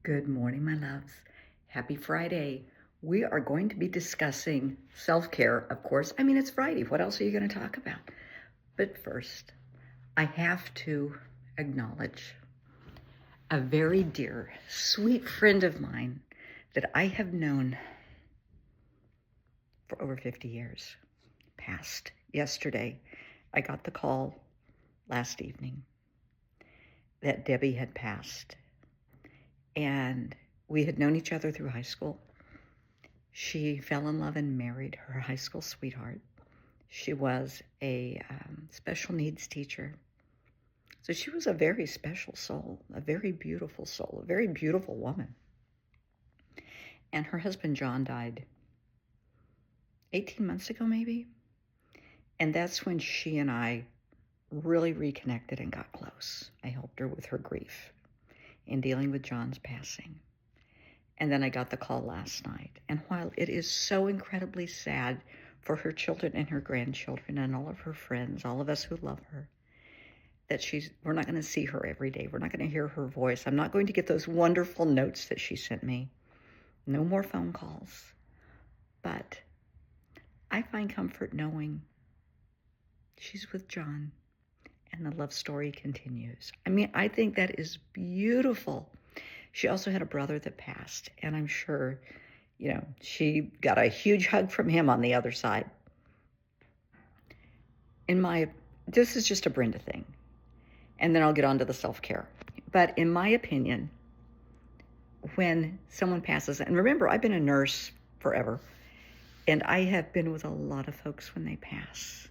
Good morning, my loves. Happy Friday. We are going to be discussing self-care, of course. I mean, it's Friday. What else are you going to talk about? But first, I have to acknowledge a very dear, sweet friend of mine that I have known for over 50 years. Passed yesterday. I got the call last evening that Debbie had passed. And we had known each other through high school. She fell in love and married her high school sweetheart. She was a special needs teacher. So she was a very special soul, a very beautiful soul, a very beautiful woman. And her husband, John, died 18 months ago, maybe. And that's when she and I really reconnected and got close. I helped her with her grief in dealing with John's passing. And then I got the call last night. And while it is so incredibly sad for her children and her grandchildren and all of her friends, all of us who love her, that we're not going to see her every day. We're not going to hear her voice. I'm not going to get those wonderful notes that she sent me. No more phone calls. But I find comfort knowing she's with John and the love story continues. I mean, I think that is beautiful. She also had a brother that passed, and I'm sure, she got a huge hug from him on the other side. This is just a Brenda thing, and then I'll get on to the self-care. But in my opinion, when someone passes, and remember, I've been a nurse forever, and I have been with a lot of folks when they pass,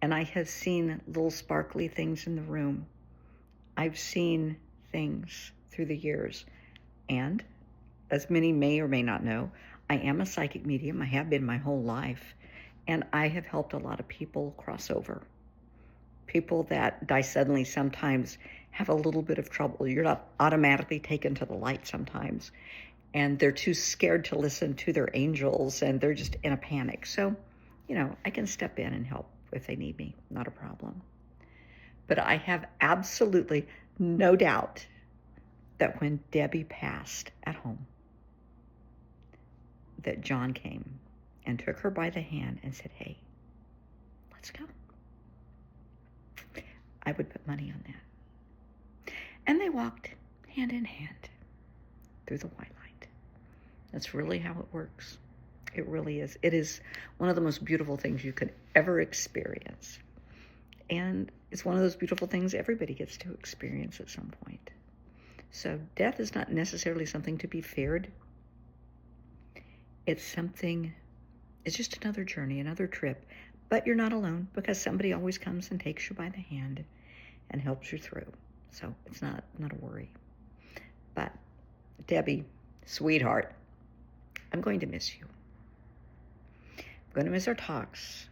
and I have seen little sparkly things in the room. I've seen things through the years. And as many may or may not know, I am a psychic medium. I have been my whole life. And I have helped a lot of people cross over. People that die suddenly sometimes have a little bit of trouble. You're not automatically taken to the light sometimes. And they're too scared to listen to their angels and they're just in a panic. So, I can step in and help if they need me. Not a problem. But I have absolutely no doubt that when Debbie passed at home, that John came and took her by the hand and said, "Hey, let's go." I would put money on that. And they walked hand in hand through the white light. That's really how it works. It really is. It is one of the most beautiful things you could ever experience. And it's one of those beautiful things everybody gets to experience at some point. So death is not necessarily something to be feared. It's just another journey, another trip. But you're not alone because somebody always comes and takes you by the hand and helps you through. So it's not a worry. But Debbie, sweetheart, I'm going to miss you. I'm going to miss our talks,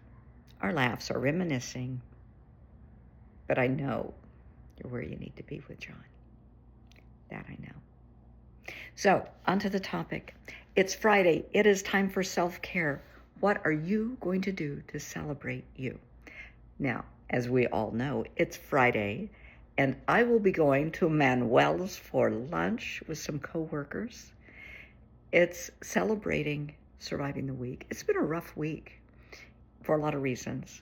our laughs, our reminiscing. But I know you're where you need to be with John. That I know. So, onto the topic. It's Friday. It is time for self-care. What are you going to do to celebrate you? Now, as we all know, it's Friday, and I will be going to Manuel's for lunch with some coworkers. It's celebrating surviving the week. It's been a rough week for a lot of reasons.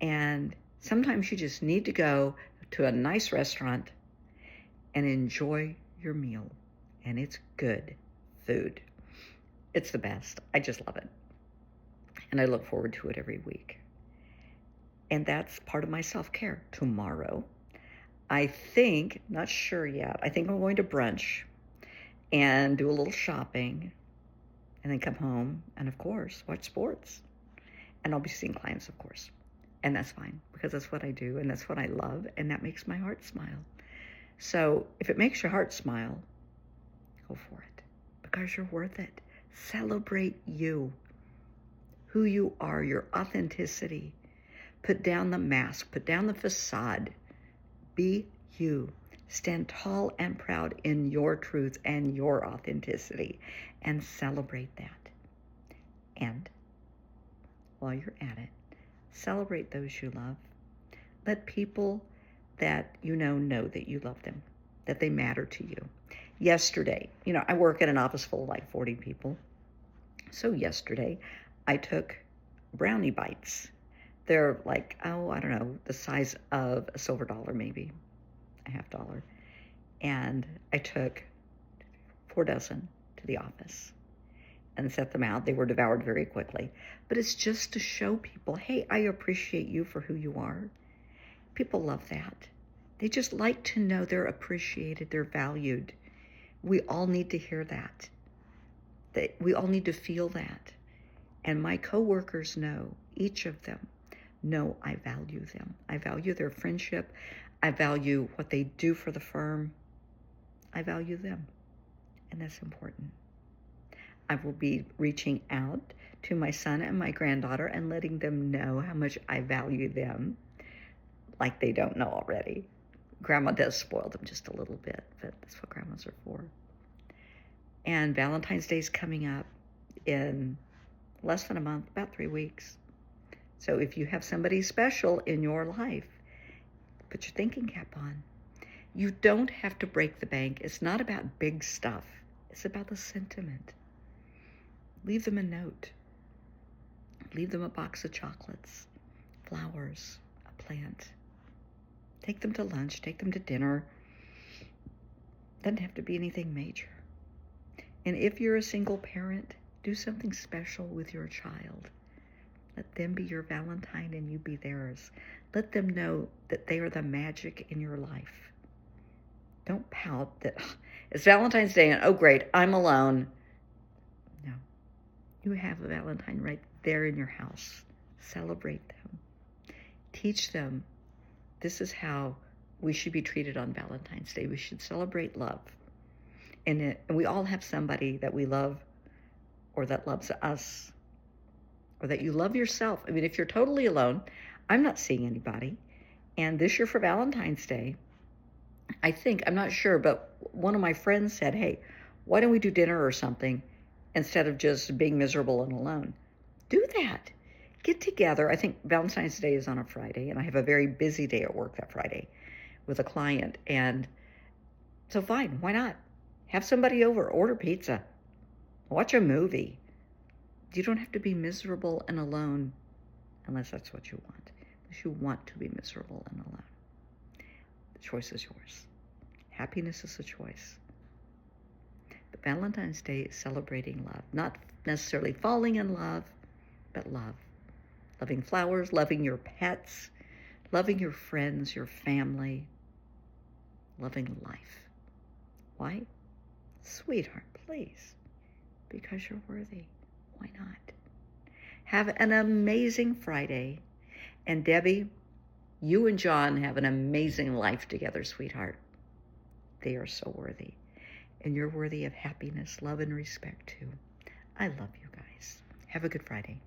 And sometimes you just need to go to a nice restaurant and enjoy your meal. And it's good food. It's the best. I just love it. And I look forward to it every week. And that's part of my self-care. Tomorrow, I think, not sure yet, I think I'm going to brunch and do a little shopping and then come home and, of course, watch sports. And I'll be seeing clients, of course. And that's fine because that's what I do and that's what I love and that makes my heart smile. So if it makes your heart smile, go for it because you're worth it. Celebrate you, who you are, your authenticity. Put down the mask, put down the facade. Be you. Stand tall and proud in your truth and your authenticity and celebrate that. And while you're at it, celebrate those you love. Let people that you know that you love them. that they matter to you. Yesterday, I work in an office full of like 40 people. So yesterday, I took brownie bites. They're like, I don't know, the size of a silver dollar, maybe a half dollar. And I took 4 dozen to the office and set them out. They were devoured very quickly. But it's just to show people, hey, I appreciate you for who you are. People love that. They just like to know they're appreciated, they're valued. We all need to hear that. We all need to feel that. And my coworkers know, each of them know I value them. I value their friendship. I value what they do for the firm. I value them. And that's important. I will be reaching out to my son and my granddaughter and letting them know how much I value them, like they don't know already. Grandma does spoil them just a little bit, but that's what grandmas are for. And Valentine's Day is coming up in less than a month, about 3 weeks. So if you have somebody special in your life, put your thinking cap on. You don't have to break the bank. It's not about big stuff. It's about the sentiment. Leave them a note. Leave them a box of chocolates, flowers, a plant. Take them to lunch, take them to dinner. Doesn't have to be anything major. And if you're a single parent, do something special with your child. Let them be your Valentine and you be theirs. Let them know that they are the magic in your life. Don't pout that it's Valentine's Day and, oh great, I'm alone. No. You have a Valentine right there in your house. Celebrate them. Teach them this is how we should be treated on Valentine's Day. We should celebrate love. And we all have somebody that we love or that loves us or that you love yourself. I mean, if you're totally alone, I'm not seeing anybody. And this year for Valentine's Day, I'm not sure, but one of my friends said, hey, why don't we do dinner or something instead of just being miserable and alone? Do that. Get together. I think Valentine's Day is on a Friday, and I have a very busy day at work that Friday with a client. And so fine, why not? Have somebody over, order pizza, watch a movie. You don't have to be miserable and alone unless that's what you want. Unless you want to be miserable and alone. The choice is yours. Happiness is a choice. But Valentine's Day is celebrating love, not necessarily falling in love, but love. Loving flowers, loving your pets, loving your friends, your family, loving life. Why? Sweetheart, please, because you're worthy. Why not? Have an amazing Friday. And Debbie, you and John have an amazing life together, sweetheart. They are so worthy. And you're worthy of happiness, love, and respect too. I love you guys. Have a good Friday.